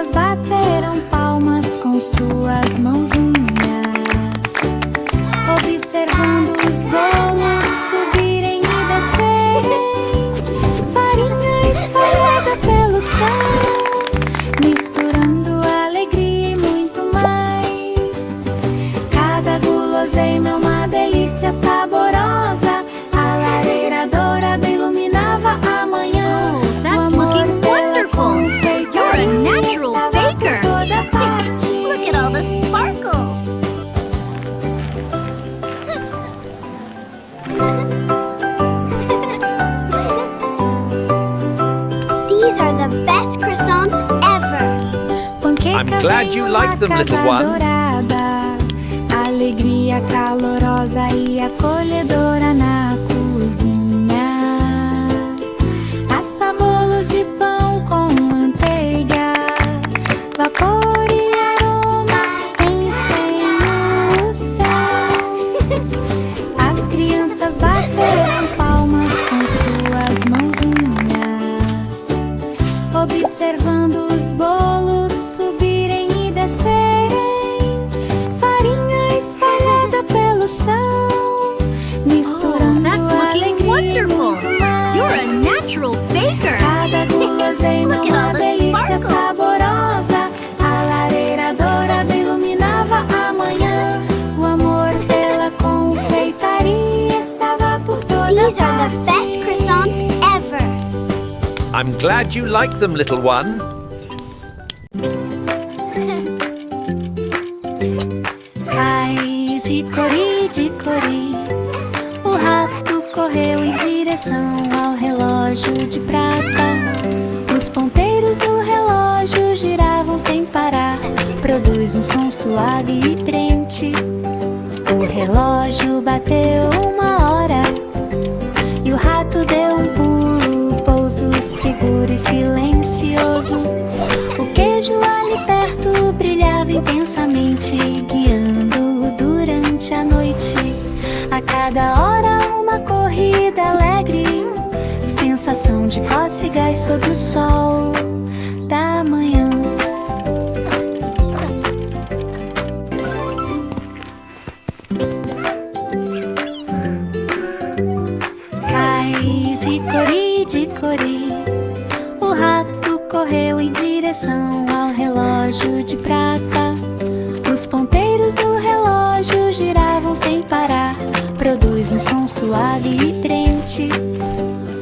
crianças bateram palmas com suas mãozinhas, observando os bolos subirem e descerem, farinha espalhada pelo chão, misturando alegria e muito mais. Cada guloseima é uma delícia saborosa, a lareira dourada iluminava a manhã. Oh, that's looking wonderful! You're a natural baker! Look at all the sparkles! These are the best croissants ever! I'm glad you like them, little one. Dourada, alegria calorosa e acolhedora na cozinha. Assa bolos de pão com manteiga, vapor e aroma enchem o céu. As crianças bateram palmas com suas mãozinhas, observando os bolos subirem e descerem, farinha espalhada pelo chão, misturando that's looking alegria e wonderful! muito mais. You're a natural baker! Cada guloseima Look at uma all the delícia sparkles. saborosa, a lareira dourada iluminava a manhã. O amor pela confeitaria estava por toda These are parte. the best croissants ever! I'm glad you like them, little one. Raiz e cori de cori, o rato correu em direção ao relógio de prata. Os ponteiros do relógio giravam sem parar, produz um som suave e preenche. O relógio bateu 1 hora e o rato deu um pulo, pouso seguro e silencioso. O queijo ali perto brilhava intensamente, guiando-o durante a noite. A cada hora uma corrida alegre, sensação de cócegas sobre o sol da manhã. Raiz e cori de cori, o rato correu em direção ao relógio de prata. Os ponteiros do relógio giravam sem parar, produz um som suave e preenche.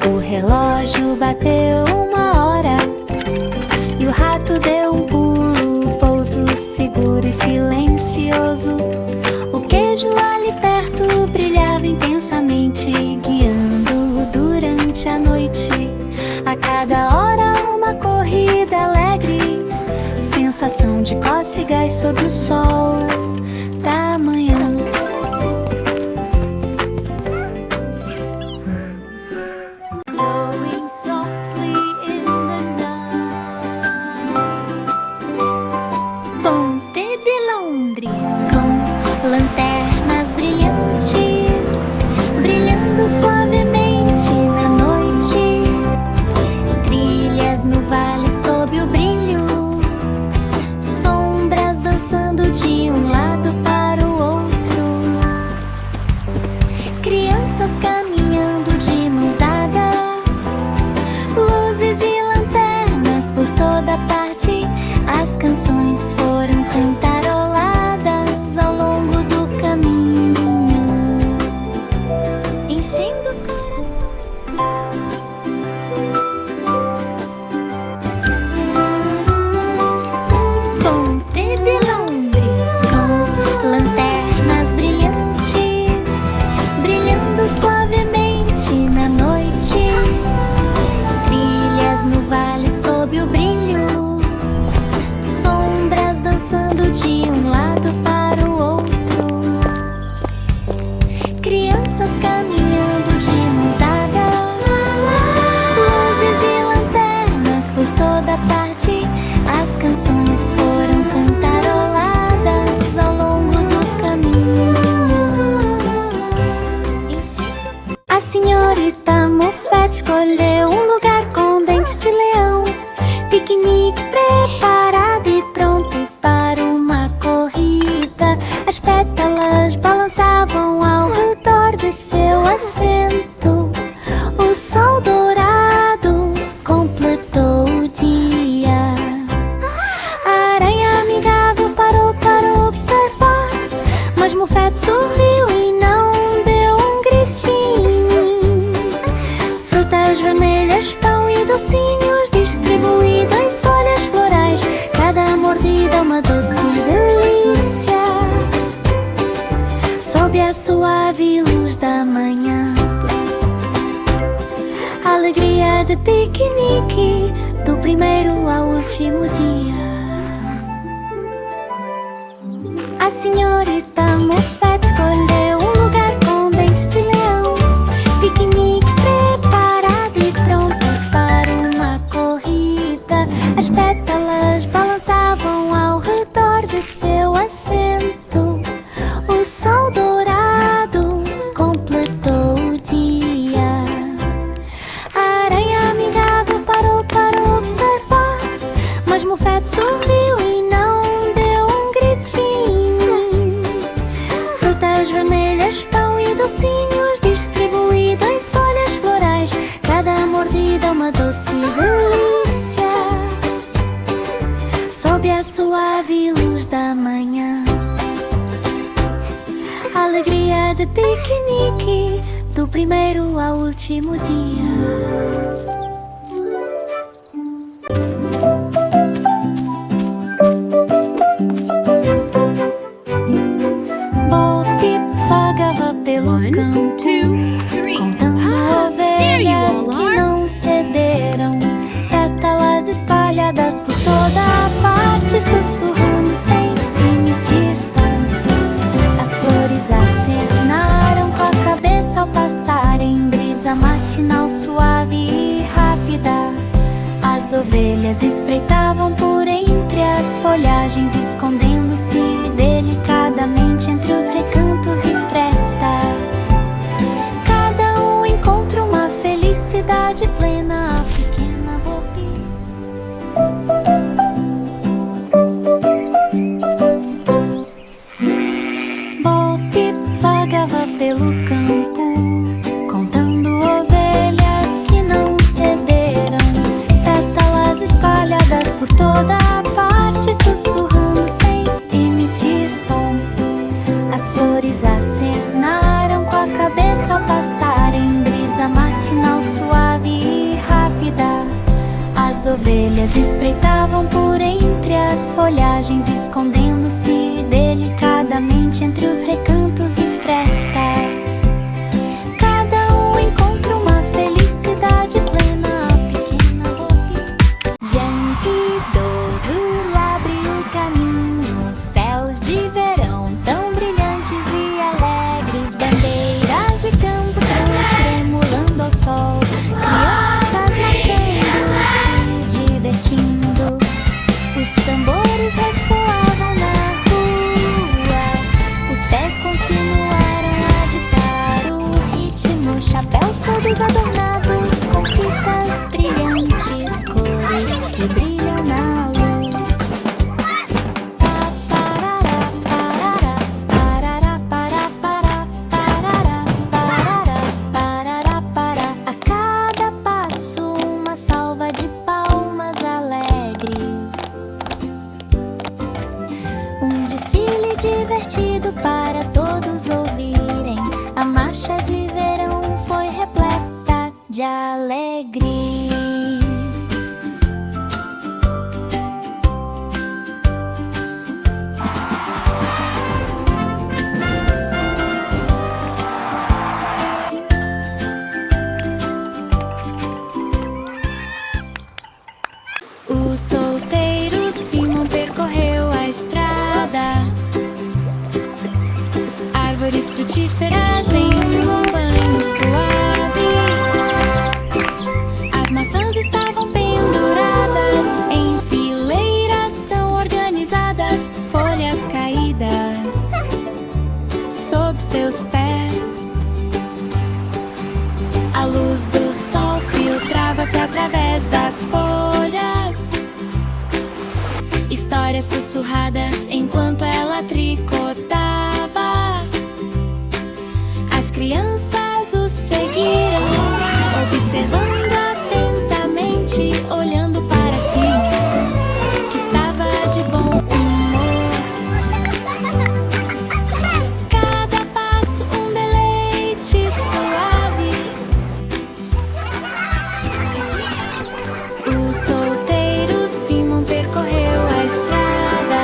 O relógio bateu 1 hora e o rato deu um pulo, pouso seguro e silencioso. O queijo ali perto brilhava intensamente, guiando-o durante a noite. A cada hora uma corrida alegre, sensação de cócegas sobre o sol da manhã. Blowing softly in the night. Ponte de Londres com lanternas brilhantes, brilhando suavemente na noite. Trilhas no vale sob o brilho, sombras dançando de um lado para o outro. Crianças caminhando de mãos dadas, luzes de lanternas por toda parte. As canções foram cantaroladas ao longo do caminho, enchendo o coração. Ponte de Londres com lanternas brilhantes, brilhando suavemente na noite. Trilhas no vale sob o brilho, sombras uma doce delícia, sob a suave luz da manhã. Alegria de piquenique, do primeiro ao último dia. A senhorita Moffat escolheu um lugar com dentes de leão, piquenique preparado e pronto para uma corrida. As pétalas balançavam ao redor de seu assento. O sol dourado completou o dia. A aranha amigável parou para observar, mas Moffat sorriu e não deu um gritinho. Frutas vermelhas, pão e docinhos distribuídos em folhas florais, cada mordida uma doce delícia, sob a suave luz da manhã. Alegria de piquenique, do primeiro ao último dia. Bob vagava pelo campo, contando ovelhas que não cederam, pétalas espalhadas por toda a parte, sussurrando sem emitir som. As flores acenaram com a cabeça ao passarem, brisa matinal suave e rápida. As ovelhas espreitavam por entre as folhagens, escondendo-se delicadamente entre os recantos e frestas. Cada um encontra uma felicidade plena, a pequena Bobi. Bob vagava pelo campo, contando ovelhas que não cederam, pétalas espalhadas por toda a parte, sussurrando sem emitir som. As flores acenaram com a cabeça ao passarem, brisa matinal suave e rápida. As ovelhas espreitavam por entre as folhagens, escondendo-se delicadamente entre os recantos e frestas. Cada um encontra uma felicidade plena, a pequena Bobi. Yankee Doodle abre o caminho, céus de verão tão brilhantes e alegres, bandeiras de campo tremulando ao sol, crianças marchando, se divertindo. Os tambores ressoavam na rua, os pés continuaram a ditar o ritmo, chapéus todos adornados com fitas brilhantes, cores que brilham na luz. A cada passo uma salva de palmas alegre, um desfile divertido para todos ouvirem. A marcha de verão foi repleta de alegria. O solteiro Simon percorreu a estrada, árvores frutíferas em um banho suave. As maçãs estavam penduradas em fileiras tão organizadas, folhas caídas sob seus pés. A luz do sol filtrava-se através das folhas, histórias sussurradas enquanto ela tricotava. As crianças o seguiram, observando atentamente, olhando para cima, que estava de bom humor. Cada passo um deleite suave. O solteiro Simon percorreu a estrada,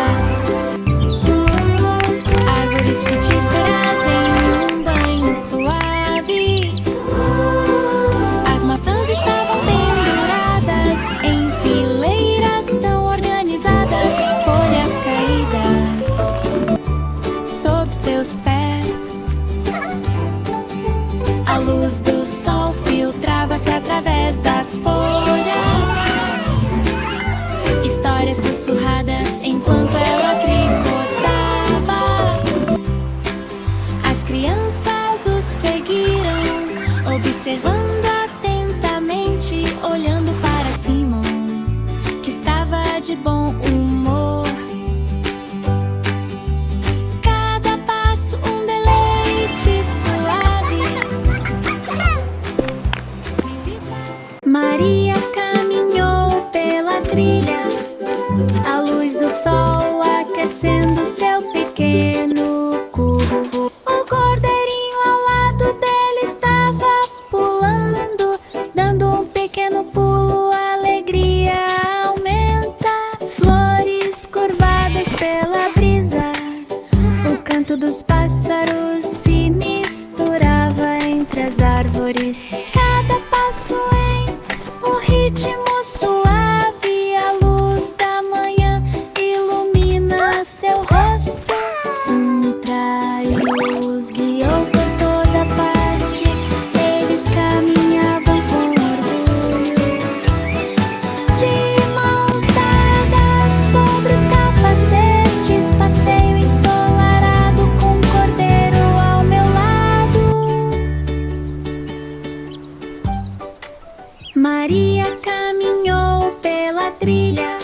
do sol aquecendo seu pequeno cubo. O cordeirinho ao lado dele estava pulando, dando um pequeno pulo, a alegria aumenta. Flores curvadas pela brisa, o canto dos pássaros se misturava entre as árvores. Cada passo em um ritmo suave, a luz da manhã ilumina seu rosto. Sintra os guiou por toda parte, eles caminhavam com orgulho. De mãos dadas sobre os capacetes, passeio ensolarado com um cordeiro ao meu lado. Maria caminhou pela trilha,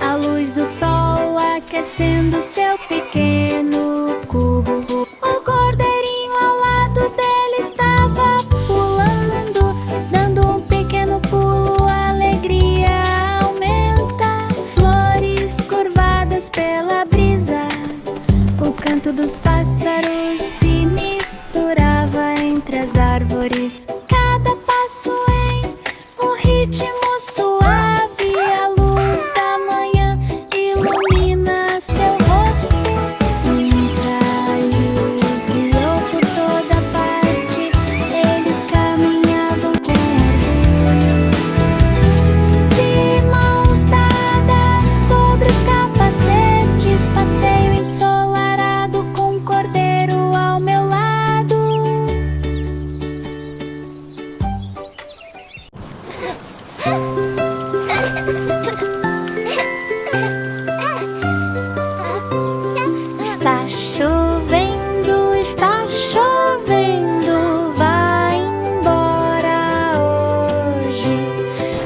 a luz do sol aquecendo seu pequeno cubo. O cordeirinho ao lado dele estava pulando, dando um pequeno pulo, a alegria aumenta. Flores curvadas pela brisa, o canto dos pássaros se misturava entre as árvores. Cada passo em um ritmo suave, a luz da manhã ilumina seu rosto. Sintra os guiou por toda parte, eles caminhavam com orgulho. De mãos dadas sobre os capacetes, passeio ensolarado com um cordeiro ao meu lado. Está chovendo, vai embora hoje.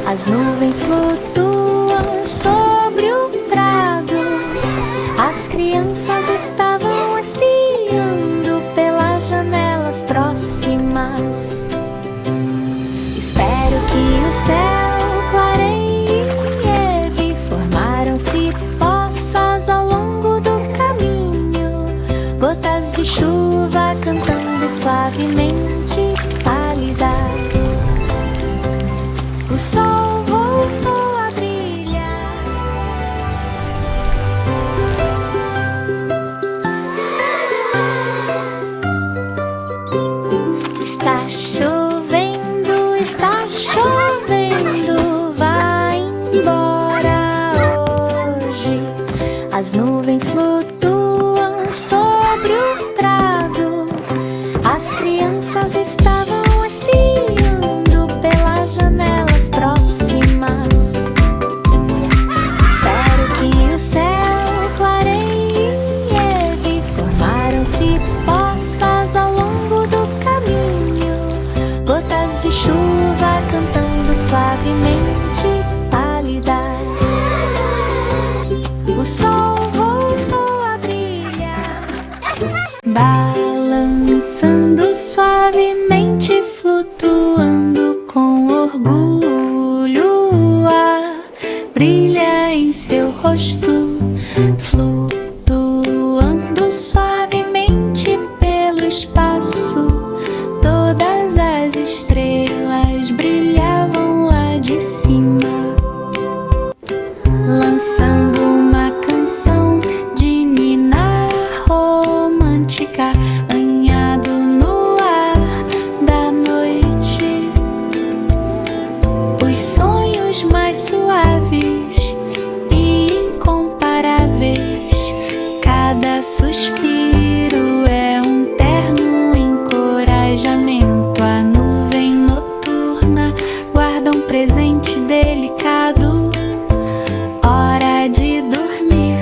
As nuvens flutuam sobre o prado, as crianças estavam espiando pelas janelas próximas. Espero que o céu clareie e vi. Formaram-se poças ao longo do caminho, gotas de chuva cantando suavemente, pálidas. O sol voltou a brilhar. Está chovendo, vai embora hoje. As nuvens flutuam sobre o prado, as crianças estavam espiando pelas janelas próximas. Espero que o céu clareie e vi. Formaram-se poças ao longo do caminho, gotas de chuva cantando suavemente, pálidas. O sol voltou a brilhar, balançando suavemente, flutuando com orgulho. O ar brilha em seu rosto, flutuando suavemente pelo espaço. Todas as estrelas brilhavam lá de cima, lançando uma canção de ninar romântica, banhado no ar da noite. Os sonhos mais suaves e incomparáveis, cada suspiro é um terno encorajamento. A nuvem noturna guarda um presente delicado, hora de dormir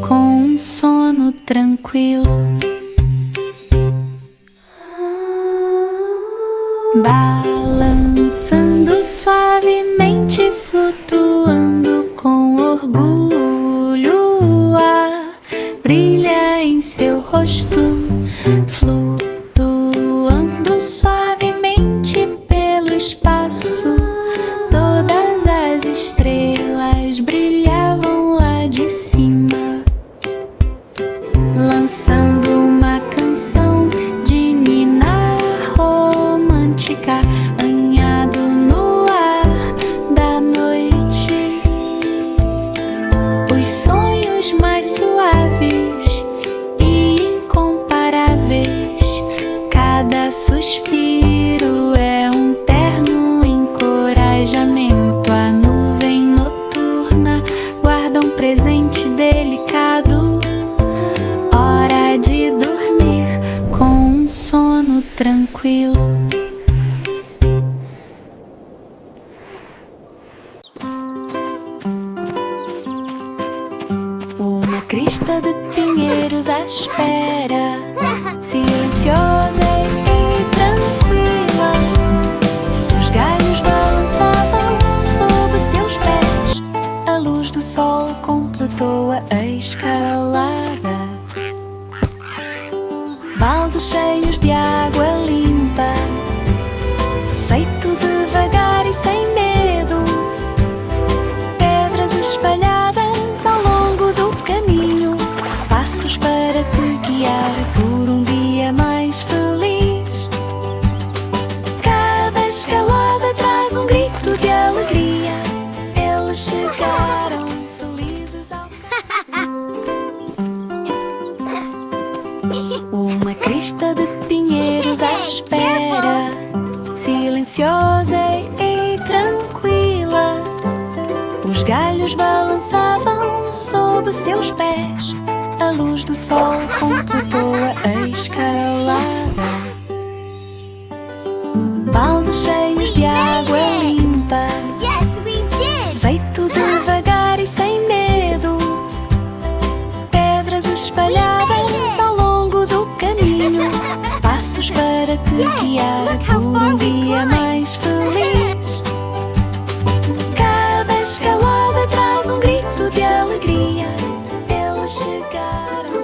com um sono tranquilo. Balançando suavemente, flutuando com orgulho. O ar brilha em seu rosto, flutuando suavemente pelo espaço. Todas as estrelas brilhavam lá de cima. os sonhos mais suaves e incomparáveis. Cada suspiro é um terno encorajamento. A nuvem noturna guarda um presente delicado. Hora de dormir com um sono tranquilo. Uma crista de pinheiros à espera, silenciosa e tranquila. Os galhos balançavam sob seus pés. A luz do sol completou a escalada. Baldes cheios de água limpa, feito devagar e sem medo. Pedras espalhadas ao longo do caminho, passos para te guiar por um dia mais feliz. Cada escalada traz um grito de alegria. Eles chegaram felizes ao uma crista de pinheiros à espera, silenciosa e tranquila. Os galhos balançavam sob seus pés. A luz do sol completou a escalada. Baldes cheios de água limpa, Yes, we did! feito devagar e sem medo. Pedras espalhadas ao longo do caminho, passos para te guiar look how por far um we've dia climbed. mais feliz. Cada escalada traz um grito de alegria. Eles chegaram.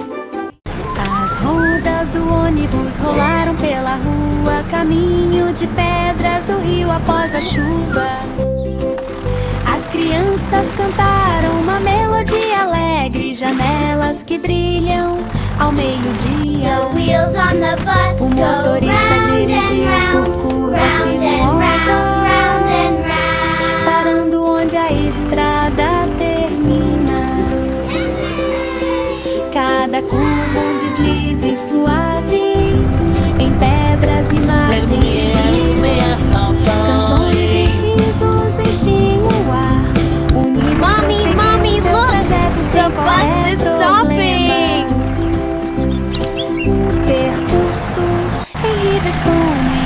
As rodas do ônibus rolaram pela rua, caminho de pedras do rio após a chuva. As crianças cantaram uma melodia alegre, janelas que brilham ao meio-dia. The wheels on the bus O go motorista round dirigiu and por round, curvas round and round, round and round. parando onde a estrada termina. Cada curva um deslize suave em pedras e margens de rios. Canções e risos enchem o ar. Unidos Mommy, prosseguiram Mommy, seu look! trajeto sem The bus qualquer is problema. Percurso em Riverstone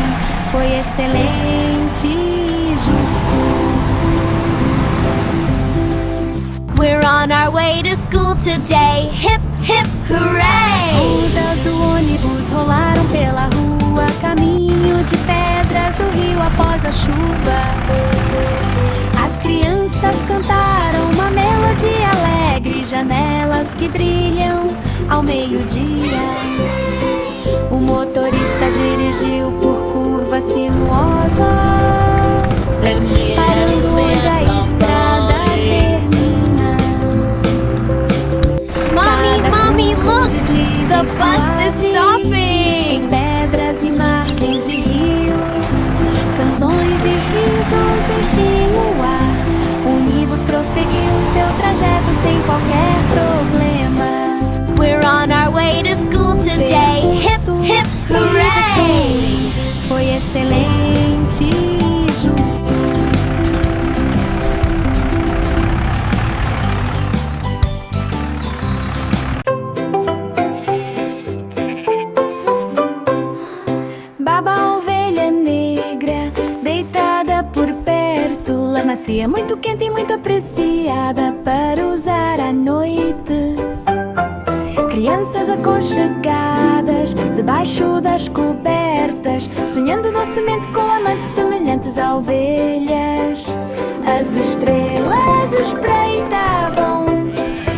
foi excelente e justo. We're on our way to school today. Hip, hip, hooray! Rodas do ônibus rolaram pela rua, caminho de pedras do rio após a chuva. As crianças cantaram uma melodia alegre, janelas que brilham ao meio-dia. O motorista dirigiu por curvas sinuosas, parando onde a estrada termina. Mommy, Cada Mommy, curva um look! deslize The bus is suave stopping! em pedras e margens de rios. Canções e risos enchem o ar. Unibus prosseguiu seu trajeto sem qualquer problema. We're on our way to school today. Hip, hip, hooray! Foi excelente e justo. Baba a ovelha negra, deitada por perto, lã macia, muito quente e muito apreciada para usar à noite. Crianças aconchegadas debaixo das cobertas, sonhando docemente com amantes semelhantes a ovelhas. As estrelas espreitavam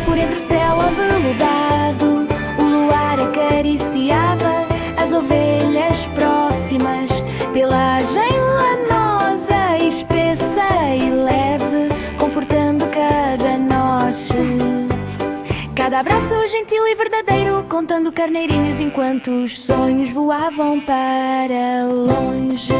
por entre o céu aveludado. O luar acariciava as ovelhas próximas. Pelagem lanosa, espessa e leve, confortando cada noite. Cada abraço gentil e verdadeiro, contando carneirinhos enquanto os sonhos voavam para longe.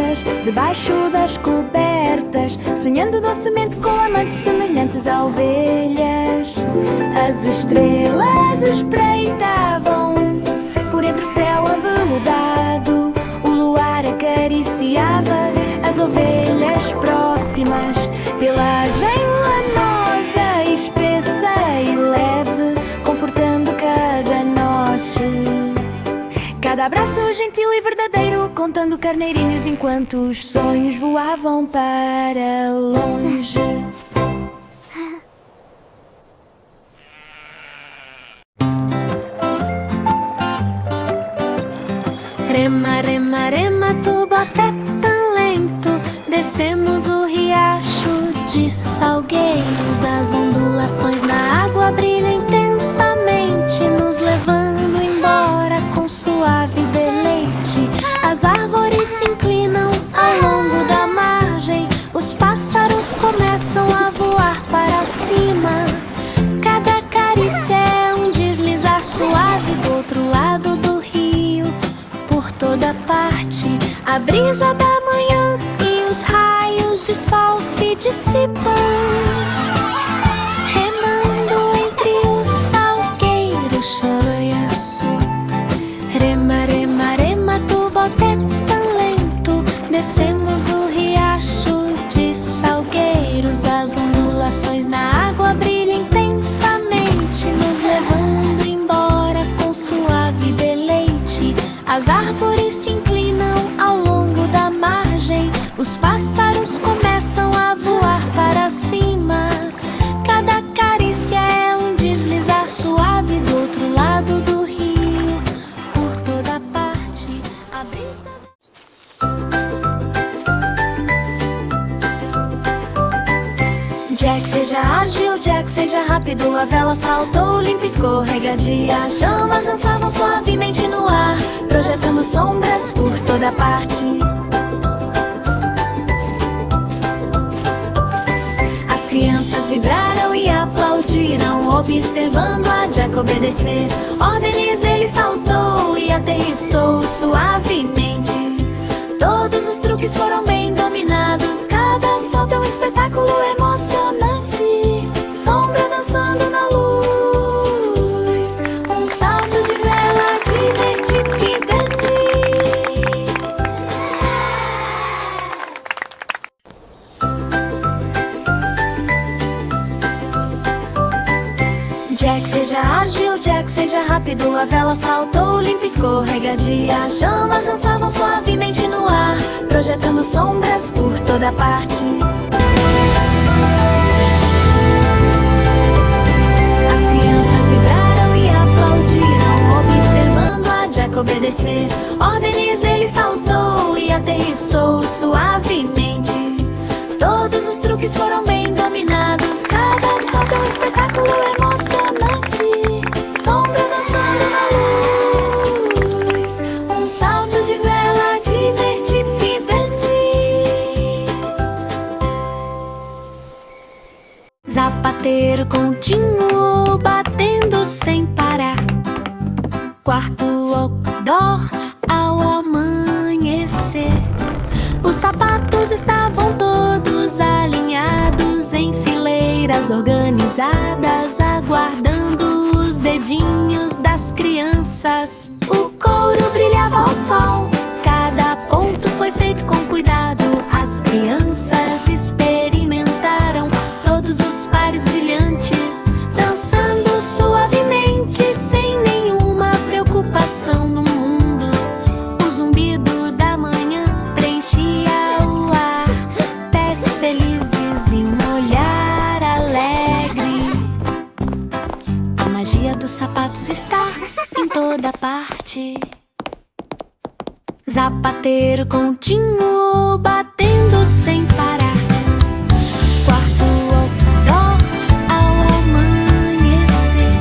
abertas, debaixo das cobertas, sonhando docemente com amantes semelhantes a ovelhas. As estrelas espreitavam por entre o céu aveludado, o luar acariciava as ovelhas próximas. Pelagem lanosa, espessa e leve, confortando cada noite. Cada abraço gentil e verdadeiro, contando carneirinhos enquanto os sonhos voavam para longe. Rema, rema, rema, tubo até tão lento, descemos o riacho de Salgueiros. As ondulações na água brilham intensamente, nos levando embora com suave deleite. As árvores se inclinam ao longo da margem, os pássaros começam a voar para cima. Cada carícia é um deslizar suave do outro lado do rio. Por toda parte, a brisa da manhã e os raios de sol se dissipam, remando entre os salgueiros choraias. Rema, rema, rema, tubo até tão lento, descemos o riacho de Salgueiros. As ondulações na água brilham intensamente, nos levando embora com suave deleite. As árvores se inclinam ao longo da margem, os pássaros começam a voar para cima. Cada carícia é um deslizar suave do outro lado do rio. Por toda parte, a brisa... Jack seja ágil, Jack seja rápido, a vela saltou limpa e escorregadia. As chamas dançavam suavemente no ar, projetando sombras por toda parte. As crianças vibraram e aplaudiram, observando a Jack obedecer ordens. Ele saltou e aterrissou suavemente. Todos os truques foram bem dominados, cada salto é um espetáculo emocionante. Sombra dançando na luz, um salto de vela divertidamente. Jack seja ágil, Jack seja rápido, a vela saltou limpa e escorregadia. As chamas dançavam suavemente no ar, projetando sombras por toda parte. As crianças vibraram e aplaudiram, observando a Jack obedecer ordens. Ele saltou e aterrissou suavemente. Todos os truques foram bem dominados, cada salto é um espetáculo emocionante. Sombra dançando na luz, um salto de vela divertidamente. Zapateiro contínuo batendo sem parar, quarto outdoor ao amanhecer. Os sapatos estavam todos alinhados em fileiras organizadas, aguardando os dedinhos das crianças. O couro brilhava ao sol, cada ponto foi feito com cuidado. As crianças experimentaram todos os pares brilhantes, dançando suavemente, sem nenhuma preocupação no mundo. O zumbido da manhã preenchia o ar, pés felizes e um olhar alegre. A magia dos sapatos está em toda parte. Zapateiro contínuo batendo sem parar, quarto outdoor ao amanhecer.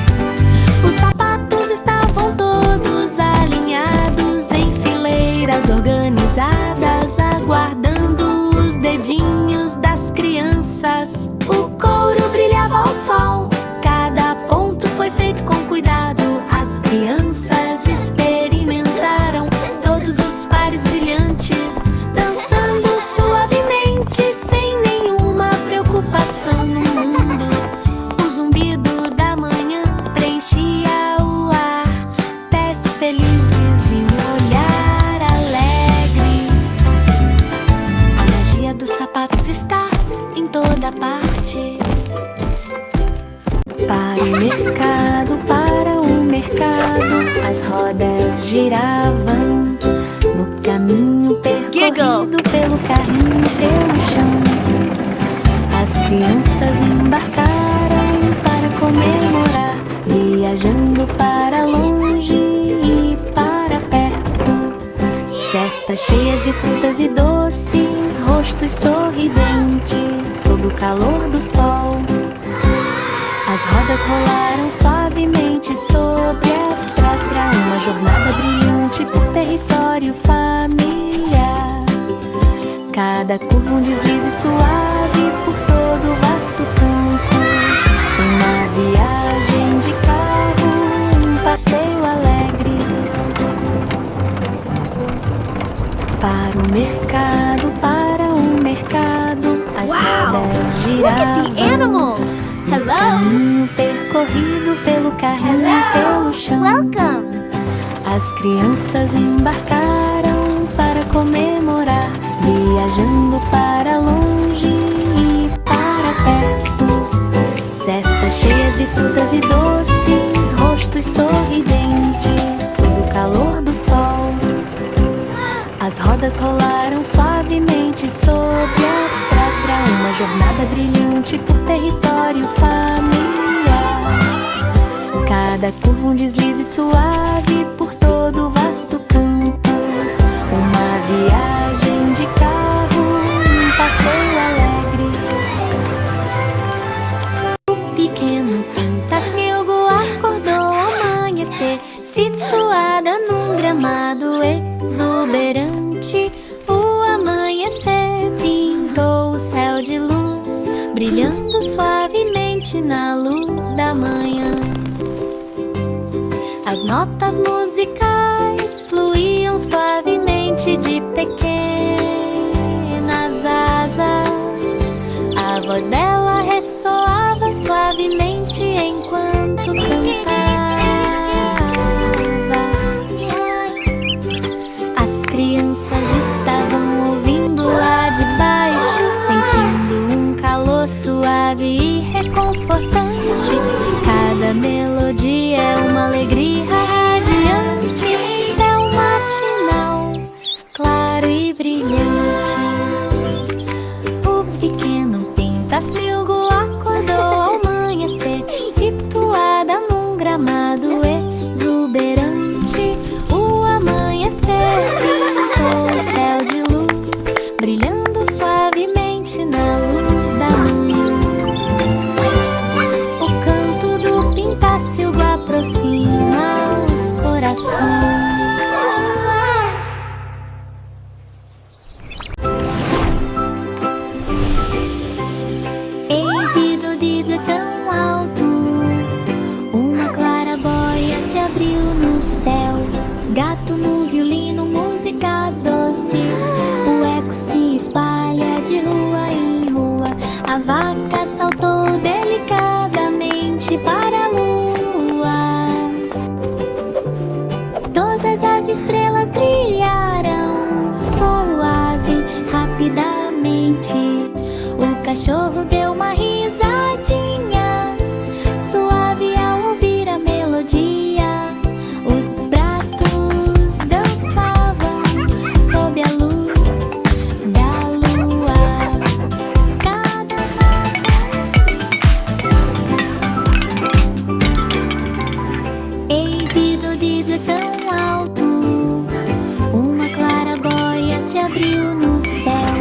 Os sapatos estavam todos alinhados em fileiras organizadas, aguardando os dedinhos das crianças. O couro brilhava ao sol, cada ponto foi feito com cuidado. As crianças experimentaram todos os pares brilhantes, dançando sorridente. Para o mercado, as rodas giravam no caminho percorrido pelo carrinho pelo chão. As crianças embarcaram para comemorar, viajando para longe e para perto. Cestas cheias de frutas e doces, rostos sorridentes sob o calor do sol. As rodas rolaram suavemente sobre a estrada, uma jornada brilhante por território familiar. Cada curva um deslize suave por todo o vasto campo. Uma viagem de carro, um passeio alegre. Para o mercado, as rodas giravam. Look at the animals! Hello! Caminho percorrido pelo carrinho pelo chão. Welcome! As crianças embarcaram para comemorar, viajando para longe e para perto. Cestas cheias de frutas e doces, rostos sorridentes sob o calor do sol. As rodas rolaram suavemente sobre a estrada, uma jornada brilhante por território familiar. Cada curva um deslize suave por todo o vasto campo. Uma viagem de carro, um passeio alegre. O pequeno pintacilgo acordou ao amanhecer, situada num gramado exuberante. O amanhecer pintou o céu de luz, brilhando suavemente na luz da manhã. As notas musicais fluíam suavemente de pequenas asas. A voz dela ressoava suavemente enquanto cantava. As crianças estavam ouvindo lá de baixo, sentindo um calor suave e reconfortante. Cada melodia é uma alegria radiante. Céu matinal, claro e brilhante. O pequeno pintacilgo acordou ao amanhecer, situada num gramado exuberante. O amanhecer pintou o céu de luz, brilhando suavemente na luz da manhã. O canto do pintacilgo aproxima os corações. Ei, Dido, Dido é tão alto, uma clarabóia se abriu no céu. Gato no violino, música doce, o eco se espalha de rua em rua. A vaca saltou delicadamente para a lua. Todas as estrelas brilharam suave, rapidamente. O cachorro deu uma risadinha suave ao ouvir a melodia. Os pratos dançavam sob a luz da lua. Cada Ei, Dido, Dido é tão alto, uma clarabóia se abriu no céu.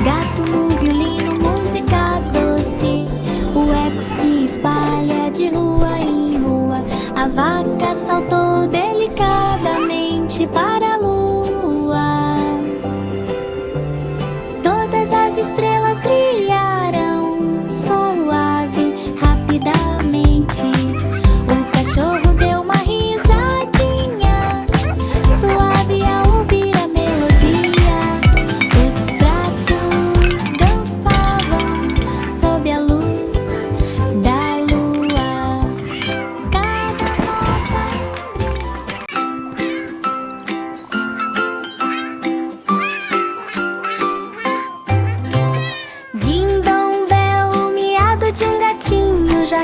Gato no violino, música doce, o eco se espalha de rua em rua. A vaca saltou delicadamente para a lua. Todas as estrelas brilharam suave, rapidamente. O cachorro deu uma risadinha suave ao ouvir a melodia. Os pratos dançavam sob a luz da lua. Cada nota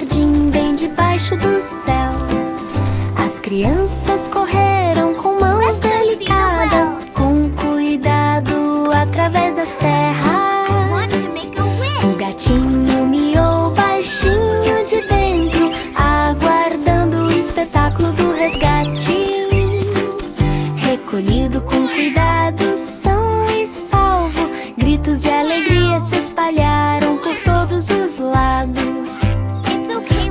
jardim bem debaixo do céu. As crianças correram com mãos delicadas, com cuidado através das terras. O gatinho miou baixinho de dentro, aguardando o espetáculo do resgate. Recolhido com cuidado, são e salvo, gritos de alegria se espalharam por todos os lados.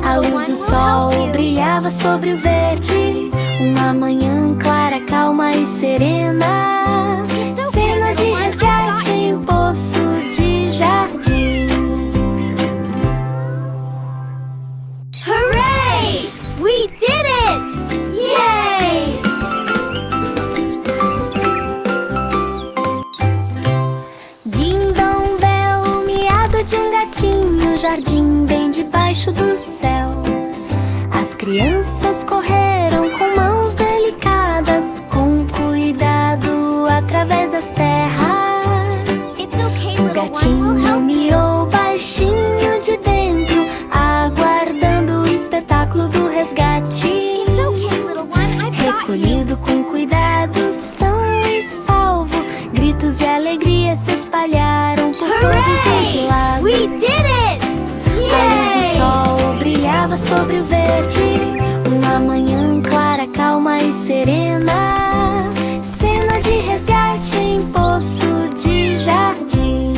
A luz do sol brilhava sobre o verde, uma manhã clara, calma e serena. Cena de resgate em poço de jardim. Hooray! We did it! Yay! Ding-dong bell, o miado de um gatinho, jardim bem debaixo do céu. As crianças correram com mãos delicadas, com cuidado através das terras. O gatinho miou baixinho de dentro, aguardando o espetáculo do resgate. Recolhido com cuidado, são e salvo, gritos de alegria se espalharam por todos os lados. We did it! A luz do sol brilhava sobre o verde, uma manhã clara, calma e serena. Cena de resgate em poço de jardim.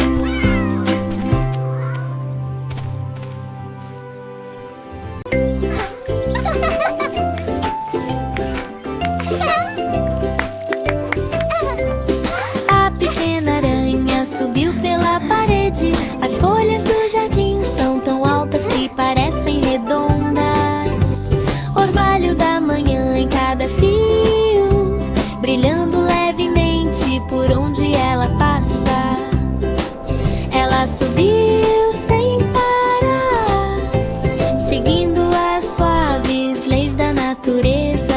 A pequena aranha subiu pela parede. As folhas do jardim são tão altas que parecem redondas. Orvalho da manhã em cada fio, brilhando levemente por onde ela passa. Ela subiu sem parar, seguindo as suaves leis da natureza.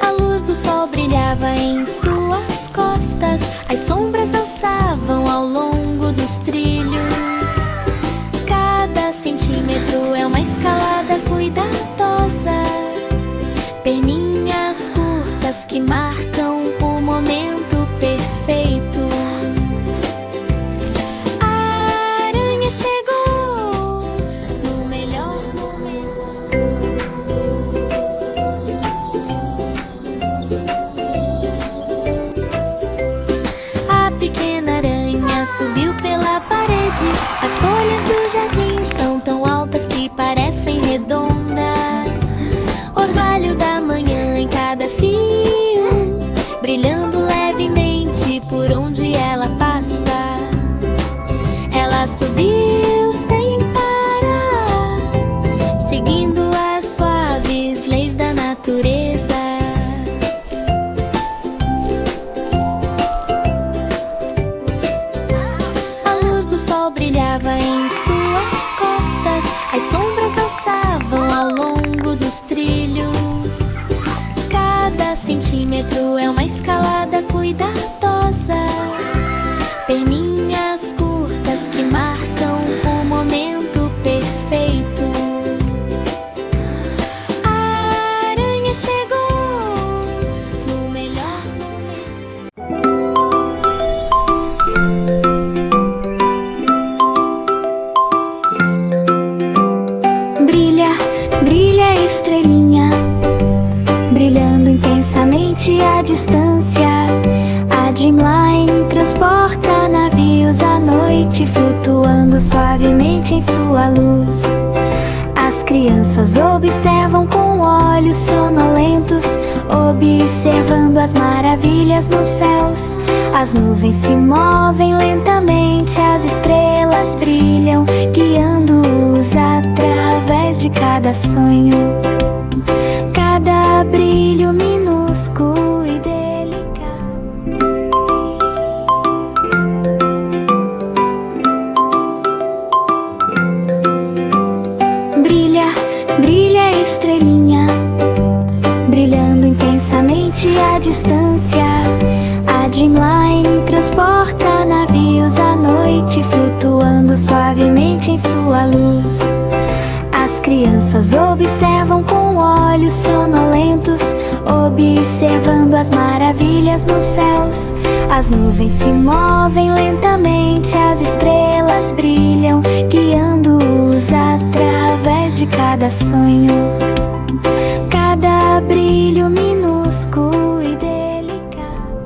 A luz do sol brilhava em suas costas, as sombras dançavam ao longo dos trilhos. Cada centímetro é uma escalada cuidadosa, perninhas curtas que marcam o momento perfeito. A aranha chegou no melhor momento. A pequena aranha subiu pela parede. As folhas do jardim são tão altas que parecem redondas. Orvalho da manhã em cada fio, brilhando levemente por onde ela passa. Ela subiu sem parar, seguindo as suaves leis da natureza. A luz do sol brilhava em suas costas, as sombras dançavam ao longo dos trilhos. Cada centímetro é uma escalada cuidadosa, perninhas curtas que marcam o momento perfeito. A aranha chegou no melhor momento. Brilha, brilha, estrelinha, brilhando intensamente à distância. A Dreamline transporta navios à noite, flutuando suavemente em sua luz. As crianças observam com olhos sonolentos, observando as maravilhas nos céus. As nuvens se movem lentamente, as estrelas brilham, guiando-os através de cada sonho. Cada brilho minúsculo e delicado. Brilha, brilha, estrelinha, brilhando intensamente à distância. A Dreamline transporta navios noite, flutuando suavemente em sua luz. As crianças observam com olhos sonolentos, observando as maravilhas nos céus. As nuvens se movem lentamente, as estrelas brilham, guiando-os através de cada sonho.